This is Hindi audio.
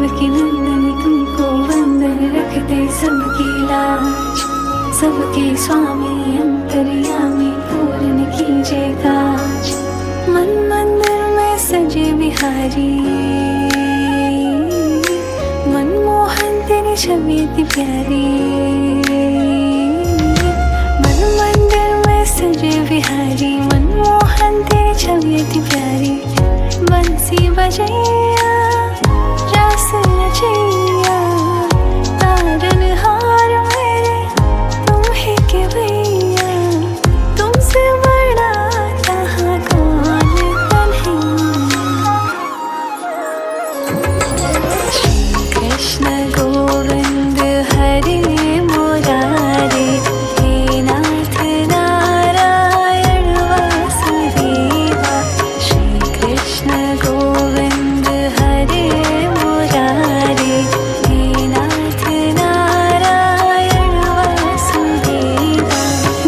देवकी नंदन तुमको वंदन रखते सबकी लाज। सबके स्वामी अंतर्यामी पूर्ण कीजिए काज। मन मंदिर में सजे बिहारी, मनमोहन तेरी छवि अति प्यारी। मन मंदिर में सजे बिहारी, मनमोहन तेरी छवि अति प्यारी। बंसी बजैया रास रचैया, तारन हार मेरे तुम ही के भैया। तुमसे बड़ा कहाँ कौन कन्हैया। श्री कृष्ण